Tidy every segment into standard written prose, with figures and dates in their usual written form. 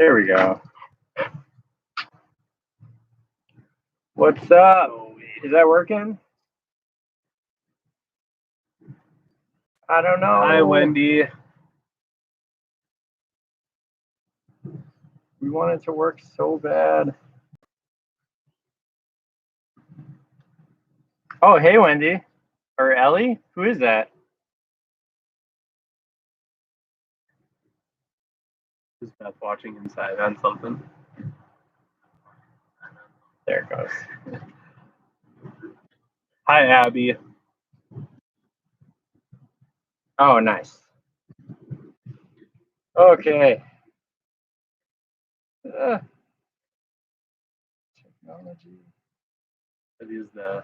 There we go. What's up? Is that working? I don't know. Hi, Wendy. We want it to work so bad. Oh, hey, Wendy. Or Ellie? Who is that? Is Beth watching inside on something? There it goes. Hi, Abby. Oh, nice. Okay. Technology. That is the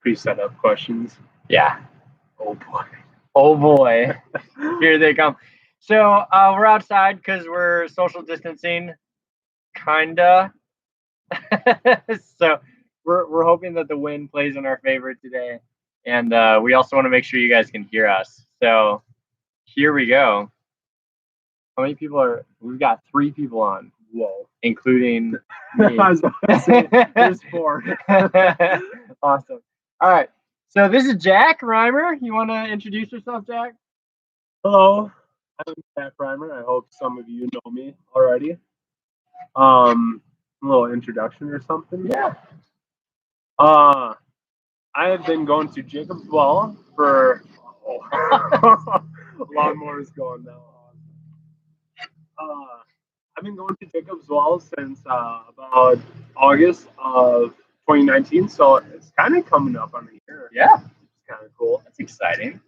pre-set up questions. Yeah. Oh boy. Oh boy. Here they come. So we're outside because we're social distancing, kinda. So we're hoping that the wind plays in our favor today, and we also want to make sure you guys can hear us. So here we go. How many people are? We've got 3 people on. Whoa. Including me. I was about to say, there's 4. Awesome. All right. So this is Jack Rymer. You want to introduce yourself, Jack? Hello, I'm Jack Rymer. I hope some of you know me already. A little introduction or something. Yeah. I have been going to Jacob's Well for lawnmower's going now. I've been going to Jacob's Well since about August of 2019, so it's kind of coming up on a year. Yeah. It's kind of cool. That's exciting.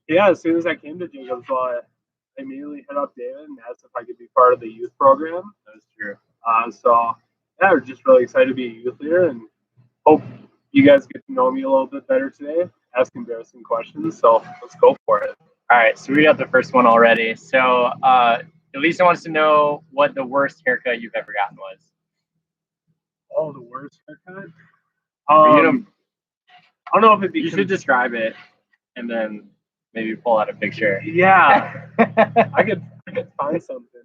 Yeah, as soon as I came to Jacob's Well, I immediately hit up David and asked if I could be part of the youth program. That was true. So yeah, we're just really excited to be a youth leader and hope you guys get to know me a little bit better today, ask embarrassing questions. So let's go for it. All right, so we got the first one already. So Elisa wants to know what the worst haircut you've ever gotten was. Oh, the worst haircut? I don't know if it'd be. You should describe it and then maybe pull out a picture. Yeah, I could find something.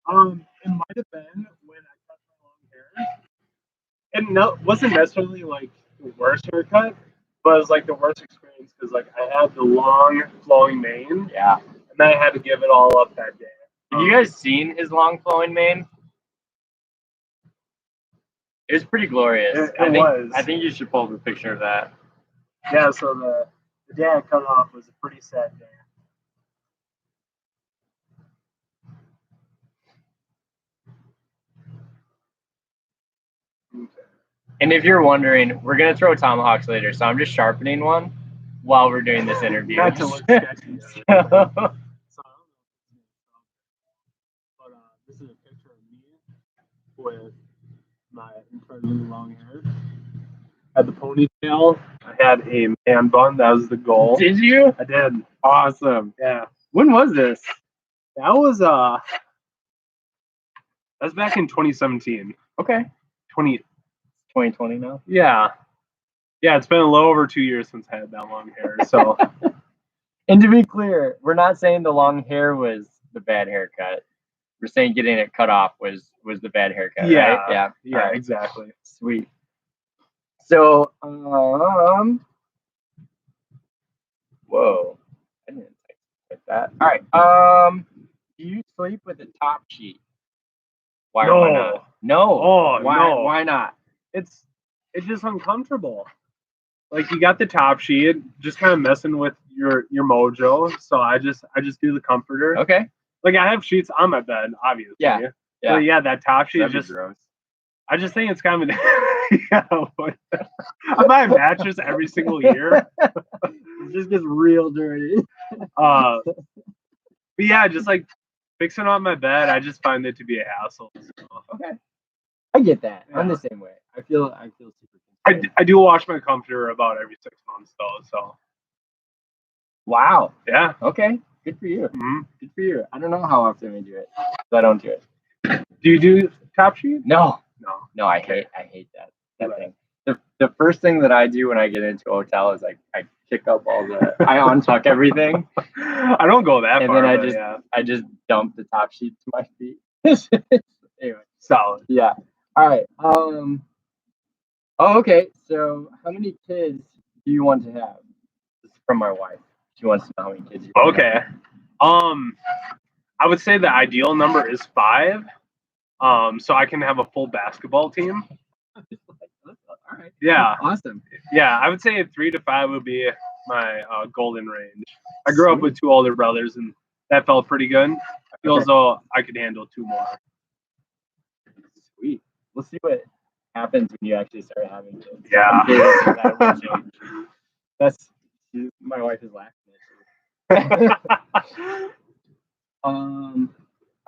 It might have been when I cut my long hair. And wasn't necessarily like the worst haircut, but it was like the worst experience because like I had the long flowing mane. Yeah. And then I had to give it all up that day. Have you guys seen his long flowing mane? It was pretty glorious. I think you should pull up a picture of that. Yeah, so the day I cut it off was a pretty sad day. Okay. And if you're wondering, we're going to throw tomahawks later, so I'm just sharpening one while we're doing this interview. Not to look sketchy. This is a picture of me with my incredibly long hair. I had the ponytail. I had a man bun. That was the goal. Did you? I did. Awesome. Yeah. When was this? That was back in 2017. Okay. 2020 now? Yeah. Yeah, it's been a little over 2 years since I had that long hair. So and to be clear, we're not saying the long hair was the bad haircut. We're saying getting it cut off was the bad haircut, yeah. Right? Yeah. Yeah, right. Exactly. Sweet. So, whoa. I didn't like that. All right. Do you sleep with a top sheet? Why not? No. Oh, no. Why not? It's just uncomfortable. Like you got the top sheet, just kind of messing with your mojo. So I just do the comforter. Okay. Like I have sheets on my bed, obviously. Yeah. But yeah, that top sheet That'd just be gross. I just think it's kind of I buy a mattress every single year. It just gets real dirty. But yeah, just like fixing on my bed, I just find it to be a hassle. So. Okay. I get that. Yeah. I'm the same way. I feel super. I do wash my comforter about every 6 months though. So. Wow. Yeah. Okay. Good for you. Mm-hmm. Good for you. I don't know how often I do it, but I don't do it. Do you do top sheet? No. No. I hate that thing. The first thing that I do when I get into a hotel is I kick up all the. I untuck everything. I don't go that and far. then Yeah. I just dump the top sheet to my feet. Anyway, solid. Yeah. All right. Oh, okay. So, how many kids do you want to have? This is from my wife. She wants to know how many kids you want to have. Okay. I would say the ideal number is 5. So I can have a full basketball team. All right. Yeah. Awesome. Yeah, I would say 3 to 5 would be my golden range. I grew up with 2 older brothers, and that felt pretty good. I feel as though I could handle 2 more. Sweet. We'll see what happens when you actually start having kids. Yeah. That's my wife is laughing at you.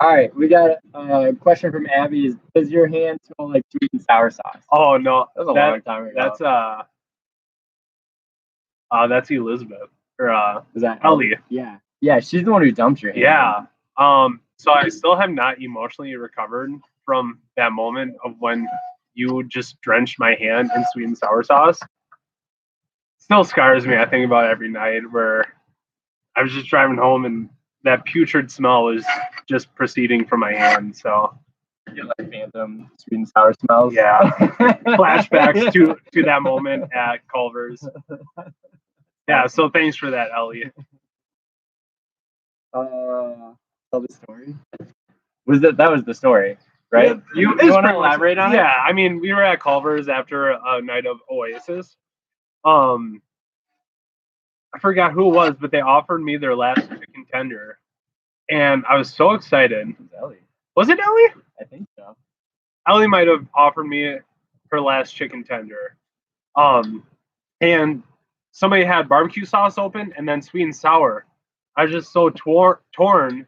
All right, we got a question from Abby. Does your hand smell like sweet and sour sauce? Oh no, that was a long time ago. That's Elizabeth or is that Ellie? Yeah, she's the one who dumped your hand. Yeah. So I still have not emotionally recovered from that moment of when you just drenched my hand in sweet and sour sauce. Still scars me. I think about it every night where I was just driving home and that putrid smell was just proceeding from my hand. So you like phantom sweet and sour smells. Yeah. Flashbacks to that moment at Culver's. Yeah, so thanks for that, Ellie. Tell the story. That was the story, right? Yeah, you want to elaborate on it? Yeah, I mean, we were at Culver's after a night of Oasis. I forgot who it was, but they offered me their last chicken tender, and I was so excited. Was it Ellie? I think so. Ellie might have offered me her last chicken tender. And somebody had barbecue sauce open and then sweet and sour. I was just so torn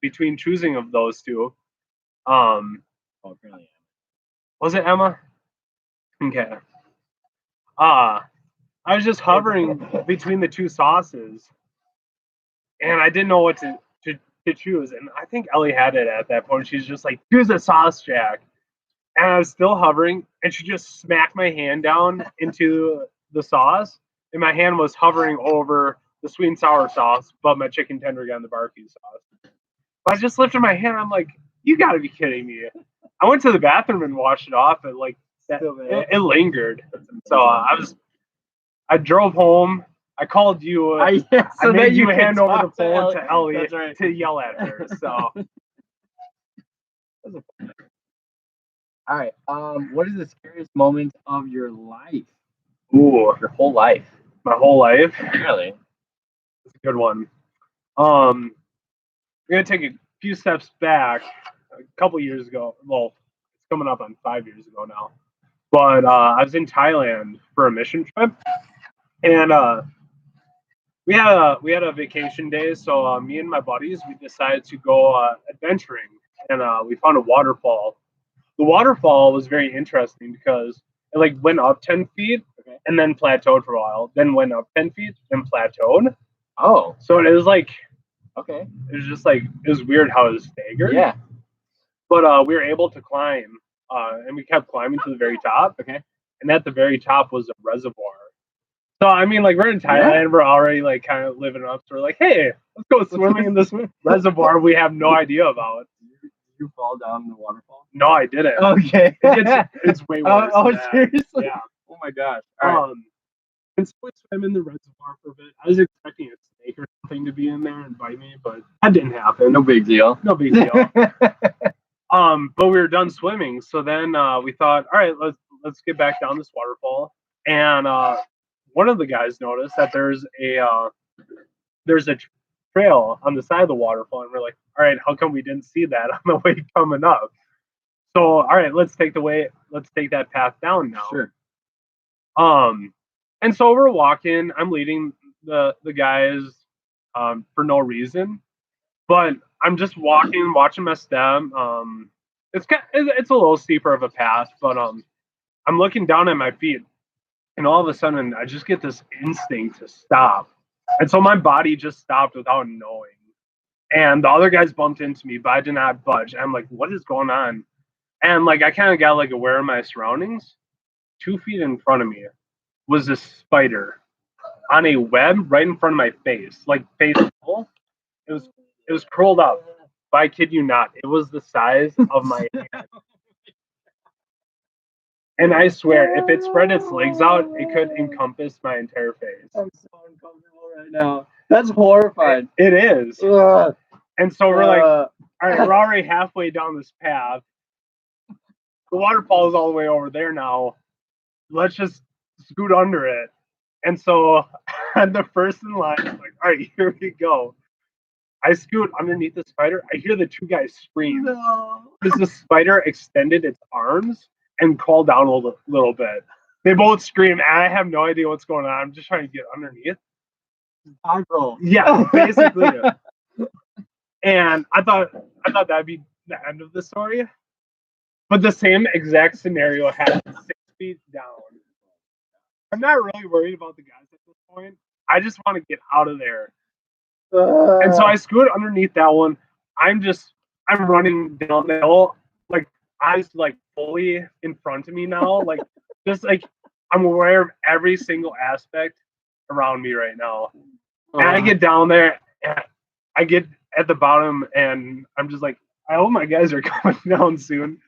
between choosing of those two. Was it Emma? Okay. I was just hovering between the 2 sauces, and I didn't know what to choose. And I think Ellie had it at that point. She's just like, choose a sauce, Jack. And I was still hovering, and she just smacked my hand down into the sauce, and my hand was hovering over the sweet and sour sauce, but my chicken tender got in the barbecue sauce. But I just lifted my hand. I'm like, you got to be kidding me. I went to the bathroom and washed it off, and like it lingered. So I drove home. I called you. I made you hand over the phone to Ellie to yell at her. So. All right. What is the scariest moment of your life? Ooh, your whole life. My whole life. Really? That's a good one. I'm gonna take a few steps back. A couple years ago. Well, it's coming up on 5 years ago now. But I was in Thailand for a mission trip, and we had a vacation day. So me and my buddies, we decided to go adventuring, and we found a waterfall. The waterfall was very interesting because it like went up 10 feet and then plateaued for a while, then went up 10 feet and plateaued. Oh. So it was like, okay. It was just like, it was weird how it was staggered. Yeah. But we were able to climb, and we kept climbing to the very top. Okay. And at the very top was a reservoir. So, I mean, like, we're in Thailand, we're already like kind of living up. So we're like, hey, let's go swimming in this reservoir we have no idea about. You fall down the waterfall? No, I didn't. Okay. It's way worse. Seriously? Yeah. Oh my gosh. And so I swam in the reservoir for a bit. I was expecting a snake or something to be in there and bite me, but that didn't happen. No big deal. No big deal. But we were done swimming, so then we thought, all right, let's get back down this waterfall. And one of the guys noticed that there's a trail on the side of the waterfall, and we're like, all right, how come we didn't see that on the way coming up? So, all right, let's take that path down now. Sure. And so we're walking. I'm leading the guys for no reason, but I'm just walking, watching my step. It's a little steeper of a path, but I'm looking down at my feet, and all of a sudden I just get this instinct to stop. And so my body just stopped without knowing. And the other guys bumped into me, but I did not budge. I'm like, what is going on? And like I kind of got like aware of my surroundings. 2 feet in front of me was this spider. on a web right in front of my face, like face level. It was curled up. But I kid you not, it was the size of my hand. And I swear, if it spread its legs out, it could encompass my entire face. I'm so uncomfortable right now. That's horrifying. It is. Ugh. And so we're like, all right, we're already halfway down this path. The waterfall is all the way over there now. Let's just scoot under it. And so I'm the first in line. I'm like, all right, here we go. I scoot underneath the spider. I hear the two guys scream. No. Because the spider extended its arms and crawled down a little bit. They both scream, and I have no idea what's going on. I'm just trying to get underneath. I roll. Yeah, basically. And I thought that'd be the end of the story. But the same exact scenario happened 6 feet down. I'm not really worried about the guys at this point. I just want to get out of there. And so I scoot underneath that one. I'm running down the hill, like eyes like fully in front of me now. Like just like I'm aware of every single aspect around me right now. And I get down there and I get at the bottom and I'm just like, I hope my guys are coming down soon.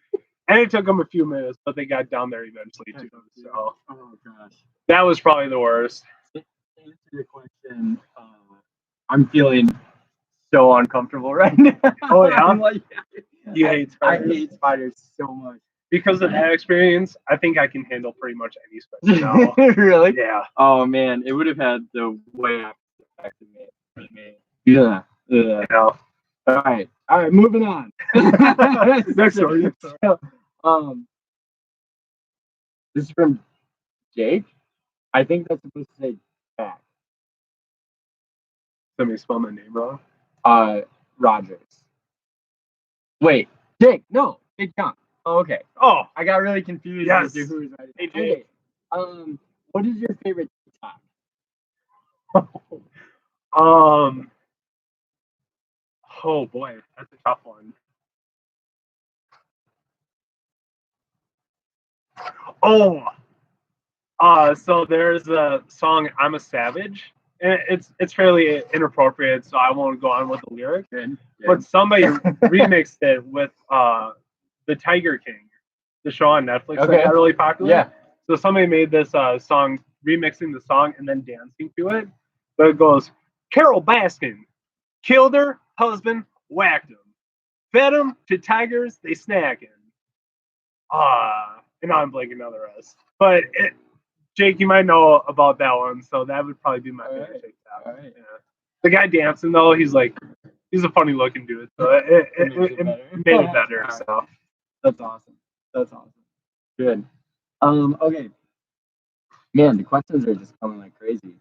And it took them a few minutes, but they got down there eventually too. So Oh gosh. that was probably the worst. To answer your question, I'm feeling so uncomfortable right now. Oh, yeah? I'm like, You hate I spiders. hate spiders so much. Because of that experience, I think I can handle pretty much any spider now. Really? Yeah. Oh man, it would have had the way opposite effect of me. Yeah. You know. All right, moving on. Next story. This is from Jake. I think that's supposed to say back. Let me spell my name wrong. Rogers. Wait, Jake. No, Jake John. Oh, okay. Oh, I got really confused Yes. as to who was writing. Hey, Jake. Okay. What is your favorite TikTok? Oh boy, that's a tough one. So there's a song "I'm a Savage," and it's fairly inappropriate, so I won't go on with the lyric. Good. But somebody remixed it with the Tiger King, the show on Netflix that Okay. got really popular. Yeah. So somebody made this song, remixing the song and then dancing to it. But it goes, Carol Baskin killed her husband, whacked him, fed him to tigers, they snack him. And I'm blanking on the rest. But Jake, you might know about that one, so that would probably be my favorite TikTok. All right. Yeah. The guy dancing though, he's a funny looking dude, so it made it better. All right. So That's awesome. That's awesome. Good. Okay. Man, the questions are just coming like crazy.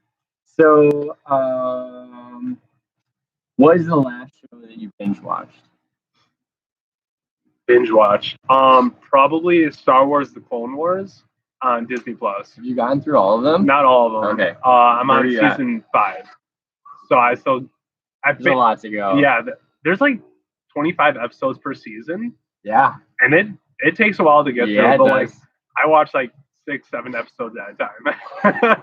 So, what is the last show that you binge watched? binge watch. Probably Star Wars: The Clone Wars on Disney Plus. Have you gotten through all of them? Not all of them. Okay. I'm Where on are you at? season 5. So I've There's a lot to go. yeah. There's like 25 episodes per season, Yeah. and it takes a while to get Yeah, through. it But like does. I watch like 6-7 episodes at a time.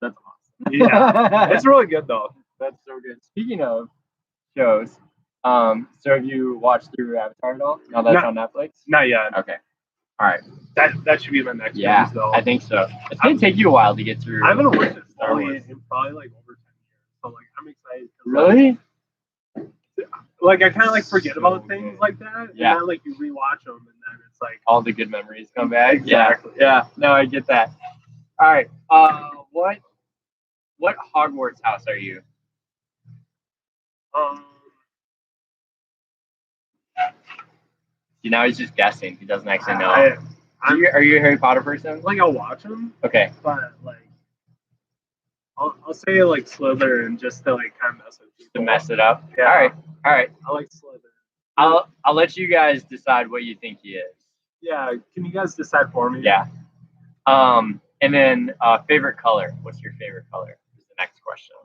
That's awesome. Yeah, it's really good though. That's so good. Speaking of shows, so have you watched through Avatar at all? Now that's No. on Netflix? Not yet. Okay. All right. That should be my next Yeah, binge, though. I think so. It's gonna take you a while to get through. I haven't watched it Star fully Wars. in probably like over 10 years. So like I'm excited. 'Cause, Really? Like I kind of like forget So about things good. like that. Yeah. And then like you rewatch them, and then it's like All the good memories come back. Exactly. Yeah. No, I get that. All right. What Hogwarts house are you? Now he's just guessing. He doesn't actually know. Are you a Harry Potter person? like I'll watch them, Okay. but like I'll say like Slytherin just to like kind of mess with people. To mess it up. Yeah. All right. I like Slytherin. I'll let you guys decide what you think he is. Yeah, can you guys decide for me? Yeah. And then favorite color. What's your favorite color? Is the next question.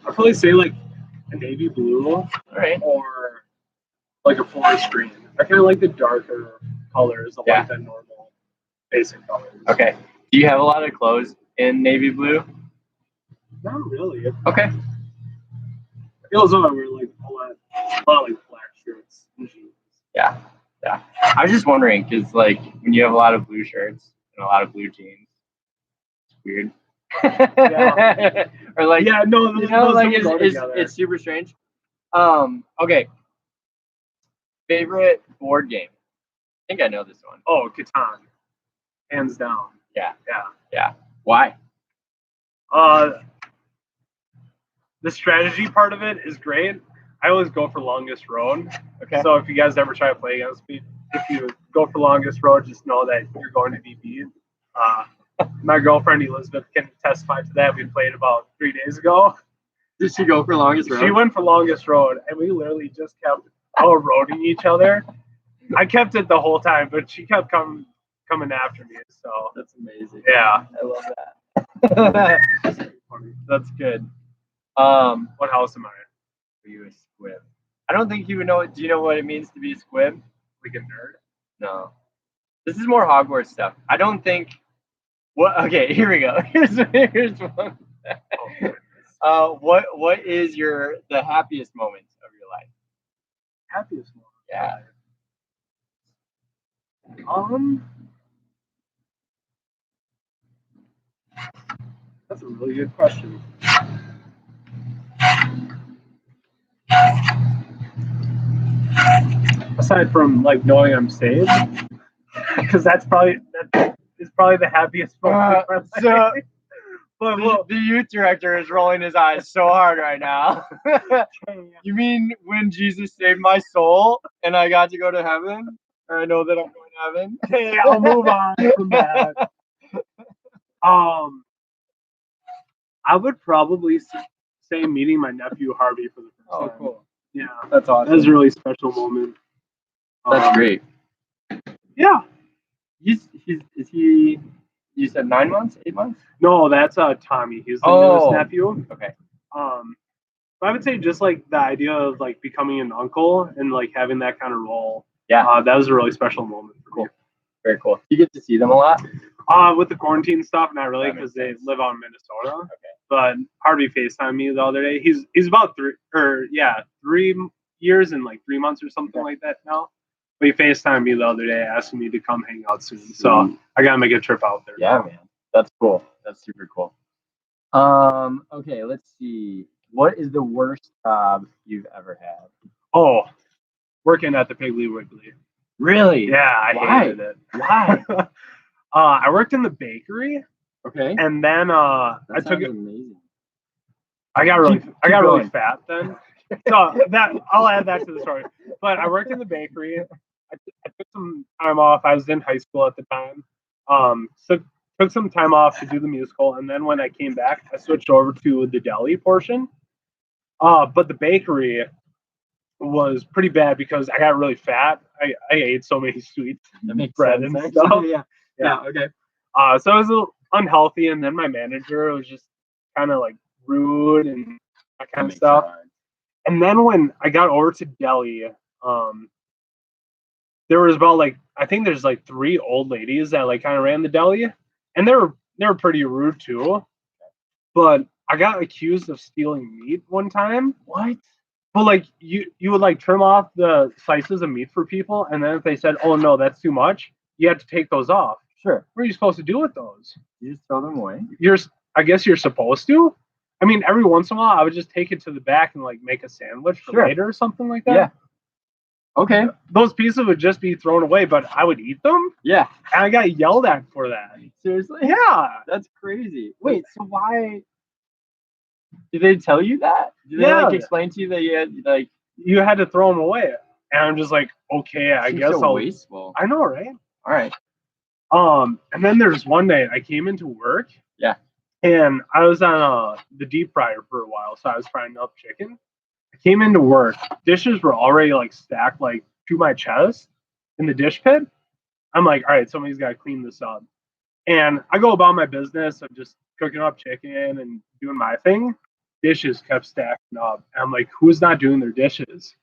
I'll probably say like a navy blue All right. or like a forest green. I kind of like the darker colors of Yeah. like the normal basic colors. Okay. Do you have a lot of clothes in navy blue? Not really. It Okay. feels like we're like a lot of like black shirts and jeans. Yeah. I was just wondering because like when you have a lot of blue shirts and a lot of blue jeans, it's weird. Yeah. Or like Yeah, no, you know, those like don't go together. it's super strange. Okay. Favorite board game? I think I know this one. Oh, Catan, hands down. Yeah. Why? The strategy part of it is great. I always go for longest road. Okay. So if you guys ever try to play against me, if you go for longest road, just know that you're going to be beat. My girlfriend Elizabeth can testify to that. We played about 3 days ago. Did she go for longest road? She went for longest road, and we literally just kept out-roading each other. I kept it the whole time, but she kept coming after me. So That's amazing. yeah, I love that. That's good. what house am I in? Are you a squib? I don't think you would know it. Do you know what it means to be a squib? Like a nerd? No. This is more Hogwarts stuff. I don't think. What? Okay, here we go. Here's one. What is the happiest moment of your life? Happiest moment. Yeah. That's a really good question. Aside from like knowing I'm saved, because that is probably the happiest moment. of my So life. But well, the youth director is rolling his eyes so hard right now. You mean when Jesus saved my soul and I got to go to heaven? Or I know that I'm going to heaven? hey, I'll move on from that. I would probably say meeting my nephew Harvey for the first Oh, time. cool. Yeah, That's awesome. that was a really special moment. That's great. Yeah. Is he? You said 9 months, 8 months? No, that's Tommy. He's the Oh. newest nephew. Okay. I would say just like the idea of like becoming an uncle and like having that kind of role. Yeah. That was a really special moment for me. Very cool. You get to see them a lot? With the quarantine stuff, not really, That makes because they sense. live out in Minnesota. Okay. But Harvey FaceTimed me the other day. He's about 3 years and like 3 months or something like that now. But he FaceTimed me the other day asking me to come hang out soon. So I gotta make a trip out there. Yeah, man. That's cool. That's super cool. Okay, let's see. What is the worst job you've ever had? Oh, working at the Piggly Wiggly. Really? Yeah, I Why? hated it. Why? I worked in the bakery, Okay. and then I took it. Amazing. I got really going. fat then. So that I'll add that to the story. But I worked in the bakery. I took some time off. I was in high school at the time. So took some time off to do the musical, and then when I came back, I switched over to the deli portion. But the bakery was pretty bad because I got really fat. I ate so many sweets, That makes bread sense, and actually. stuff. Yeah. Okay. So it was a little unhealthy, and then my manager was just kind of like rude and that kind of stuff. And then when I got over to deli, there was about like I think there's like 3 old ladies that like kind of ran the deli, and they were pretty rude too. But I got accused of stealing meat one time. What? But like you would like trim off the slices of meat for people, and then if they said, "Oh no, that's too much," you had to take those off. Sure. What are you supposed to do with those? You just throw them away. I guess you're supposed to. I mean, every once in a while, I would just take it to the back and like make a sandwich for later or something like that. Yeah. Okay. Those pieces would just be thrown away, but I would eat them. Yeah. And I got yelled at for that. Seriously? Yeah. That's crazy. Wait, so why did they tell you that? Did they Yeah. like explain to you that you had like You had to throw them away? And I'm just like, okay, I guess so I'll. wasteful. I know, right? All right. And then there's one day I came into work. Yeah. And I was on the deep fryer for a while, so I was frying up chicken. I came into work. Dishes were already like stacked like to my chest in the dish pit. I'm like, all right, somebody's got to clean this up. And I go about my business of just cooking up chicken and doing my thing. Dishes kept stacking up. And I'm like, who's not doing their dishes?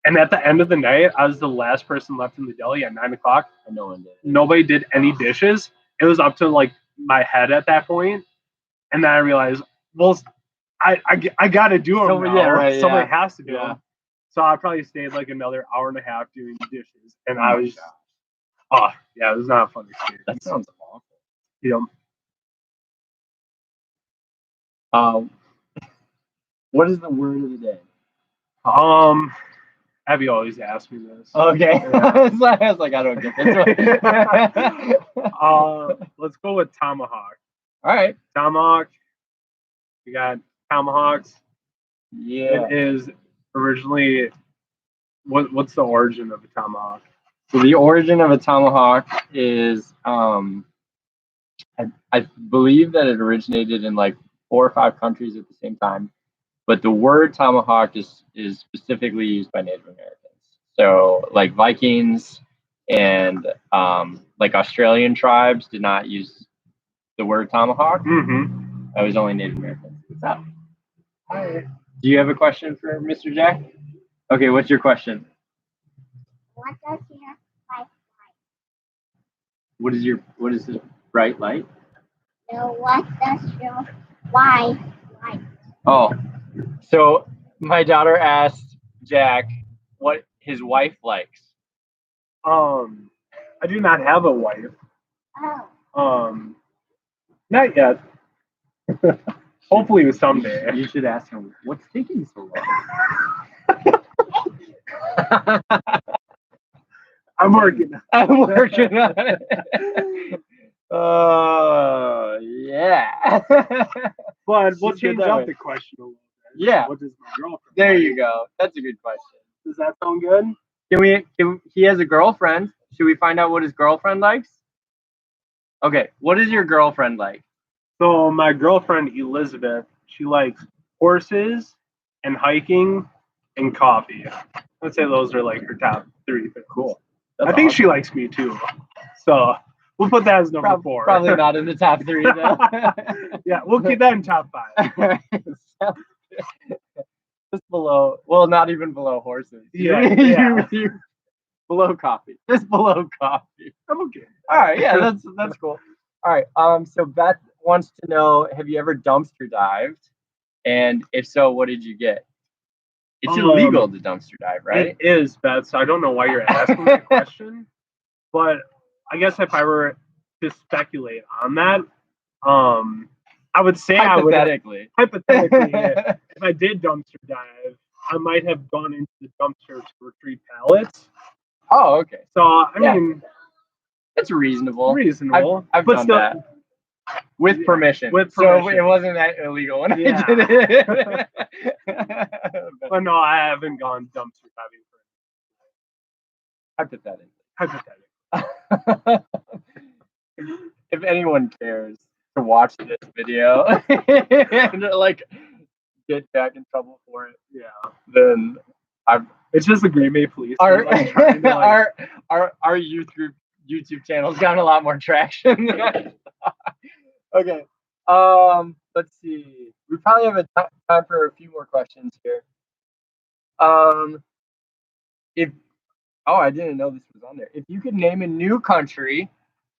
And at the end of the night, I was the last person left in the deli at 9 o'clock. And no one did. Nobody did any dishes. It was up to like my head at that point, and then I realized, well, I got to do them Somebody- now. yeah, right, Somebody yeah. has to do Yeah. them. So I probably stayed like another hour and a half doing the dishes, and Oh I my was, gosh. oh yeah, it was not a fun experience. That sounds awful. Yeah. What is the word of the day? Abby always asks me this. Okay. Yeah. I was like, I don't get this one. Let's go with tomahawk. All right. Tomahawk. We got tomahawks. Yeah. It is originally what's the origin of a tomahawk? So the origin of a tomahawk is, I believe that it originated in like 4 or 5 countries at the same time, but the word tomahawk is specifically used by Native Americans. So like Vikings and like Australian tribes did not use the word tomahawk. Mm-hmm. That was only Native Americans. What's up? Hi. Do you have a question for Mr. Jack? Okay, what's your question? What does your wife What is this bright light? know? What does your wife like? Oh, so my daughter asked Jack what his wife likes. I do not have a wife. Oh, Not yet. Hopefully someday. You should ask him what's taking so long. I'm working. I'm working on it. Oh yeah. But we'll She's good change that up way. the question a little bit. Yeah. What does my girlfriend There like? you go. That's a good question. Does that sound good? He has a girlfriend. Should we find out what his girlfriend likes? Okay, what is your girlfriend like? So my girlfriend Elizabeth, she likes horses and hiking and coffee. I'd say those are like her top 3 things. Cool. I think she likes me too. So we'll put that as number 4. Probably not in the top 3 though. Yeah, we'll keep that in top 5. Just below, well, not even below horses. Yeah. Below coffee. Just below coffee. I'm okay. All right, yeah, that's cool. All right, so Beth wants to know, have you ever dumpster dived? And if so, what did you get? It's illegal to dumpster dive, right? It is, Beth. So I don't know why you're asking that question, but I guess if I were to speculate on that, I would say Hypothetically. if I did dumpster dive, I might have gone into the dumpster to retrieve pallets. Oh, okay. So I Yeah. mean, It's reasonable. reasonable. I've but done still, that. With permission. With So permission. it wasn't that illegal when Yeah. I did it. But no, I haven't gone dumpster diving Hypothetically. hypothetically. If anyone cares to watch this video and like get Jack in trouble for it, Yeah, then it's just the Green Bay Police. our like, trying to, like, our YouTube channel's gotten a lot more traction than I thought. Okay. Let's see. We probably have time for a few more questions here. I didn't know this was on there. If you could name a new country,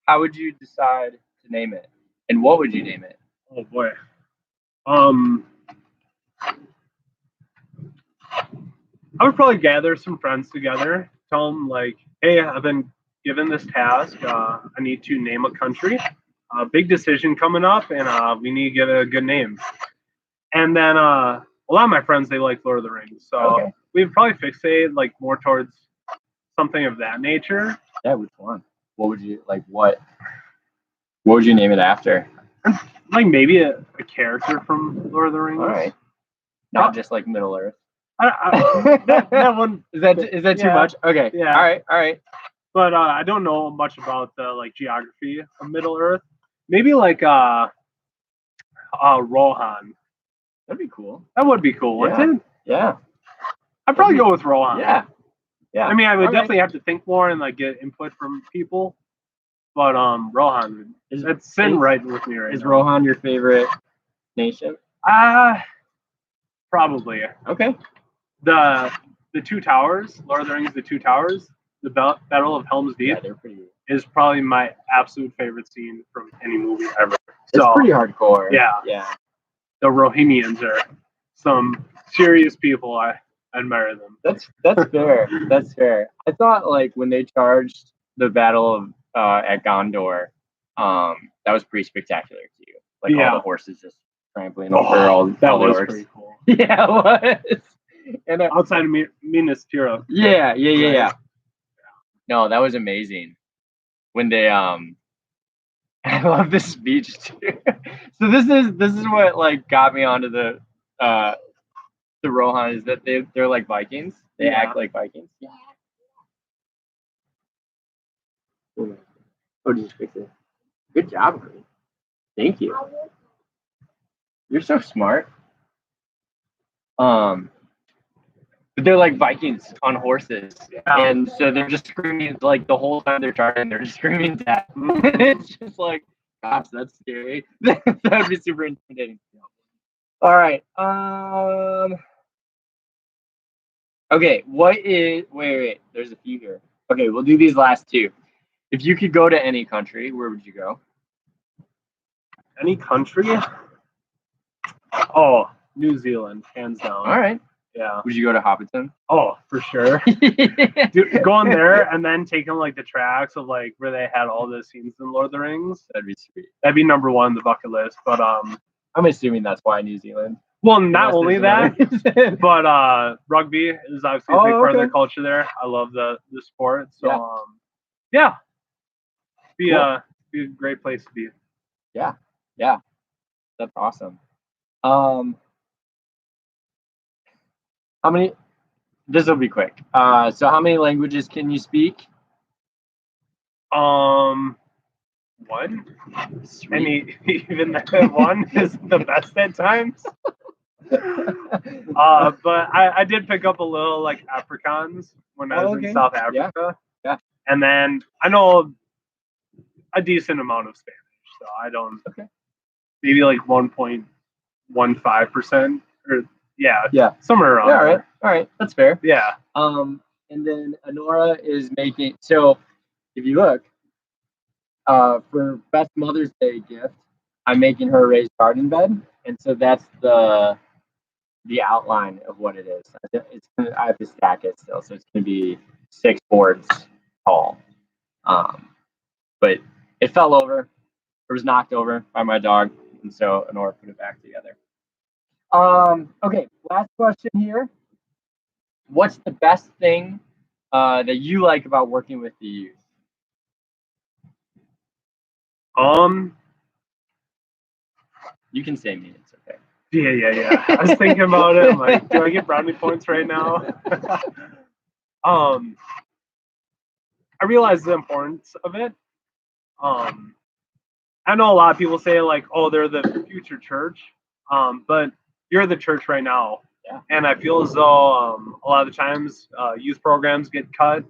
how would you decide to name it? And what would you name it? Oh boy. I would probably gather some friends together, tell them like, hey, I've been given this task. I need to name a country. Big decision coming up, and we need to get a good name. And then a lot of my friends, they like Lord of the Rings, so Okay. we'd probably fixate like more towards something of that nature. Yeah, which one? What would you like? What would you name it after? Like maybe a character from Lord of the Rings. All right. Not just like Middle Earth. That one. Is that too Yeah. much? Okay. Yeah. All right. But I don't know much about the like geography of Middle Earth. Maybe like Rohan. That'd be cool. That would be cool, wouldn't it? Yeah. I'd probably go with Rohan. Yeah. I mean, I would All right. definitely have to think more and like get input from people. But Rohan, it's sitting right with me right Is now. Rohan your favorite nation? Probably. Okay. The Two Towers, Lord of the Rings, the Two Towers, the Battle of Helm's Deep. Yeah, they're pretty good. is probably my absolute favorite scene from any movie ever. It's So pretty hardcore. yeah. Yeah. the Rohinians are some serious people. I admire them. That's fair. That's fair. I thought like when they charged the battle of at Gondor, that was pretty spectacular too. Like all the horses just trampling over all that all the was orcs. pretty cool. Yeah, it was. And Outside of Minas Tirith. yeah. No, that was amazing. When they I love this speech too. So this is what like got me onto the Rohan is that they're like Vikings. They act like Vikings. Yeah. Oh, did you fix it? Good job, honey. Thank you. You're so smart. But they're like Vikings on horses, and so they're just screaming like the whole time they're charging. They're just screaming death. It's just like, gosh, that's scary. That would be super intimidating. All right. Okay. What is? Wait. There's a few here. Okay, we'll do these last two. If you could go to any country, where would you go? Any country? Oh, New Zealand, hands down. All right. Yeah. Would you go to Hobbiton? Oh, for sure. Dude, going there and then taking like the tracks of like where they had all the scenes in Lord of the Rings. That'd be sweet. That'd be number one on the bucket list. But I'm assuming that's why New Zealand. Well, not only that, but rugby is obviously a big part of their culture there. I love the sport. So yeah. Be a great place to be. Yeah. That's awesome. How many? This will be quick. So how many languages can you speak? One. Sweet. Even that one is the best at times. But I did pick up a little like Afrikaans when I was in South Africa. Yeah. And then I know a decent amount of Spanish, so I don't. Okay. Maybe like 1.15% or somewhere around. Yeah, all right, that's fair. Yeah. And then Honora is making. So if you look, for best Mother's Day gift, I'm making her a raised garden bed, and so that's the outline of what it is. I have to stack it still, so it's gonna be 6 boards tall. But it fell over. It was knocked over by my dog, and so Honora put it back together. Okay, last question here. What's the best thing that you like about working with the youth? You can say me, it's okay. Yeah. I was thinking about it. I'm like, do I get brownie points right now? I realize the importance of it. I know a lot of people say like, oh, they're the future church. But you're the church right now. Yeah. And I feel as though a lot of the times youth programs get cut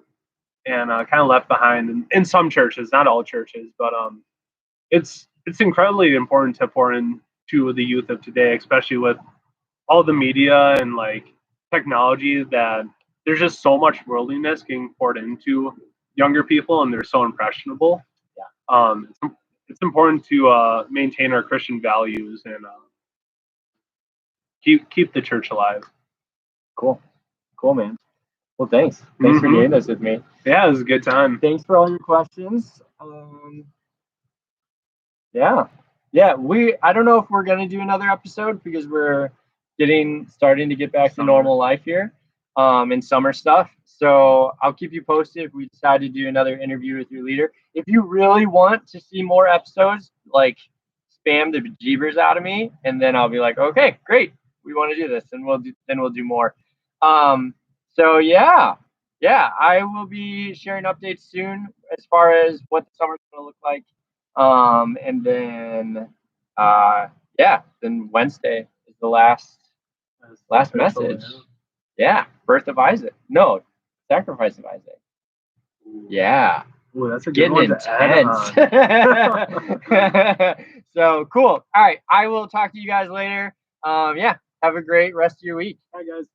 and kind of left behind in some churches, not all churches, but it's incredibly important to pour into the youth of today, especially with all the media and like technology, that there's just so much worldliness getting poured into younger people, and they're so impressionable. Yeah. It's important to maintain our Christian values and keep the church alive. Cool, man. Well, thanks for doing this with me. Yeah, it was a good time. Thanks for all your questions. Yeah. I don't know if we're gonna do another episode because we're starting to get back to normal life here, and summer stuff. So I'll keep you posted if we decide to do another interview with your leader. If you really want to see more episodes, like spam the bejeebers out of me, and then I'll be like, okay, great, we want to do this, and we'll do more. So yeah, I will be sharing updates soon as far as what the summer's gonna look like. And then then Wednesday is the last message. Yeah, birth of Isaac. No, sacrifice of Isaac. Yeah. Ooh, that's a good getting one to intense. So cool. All right, I will talk to you guys later. Have a great rest of your week. Bye, guys.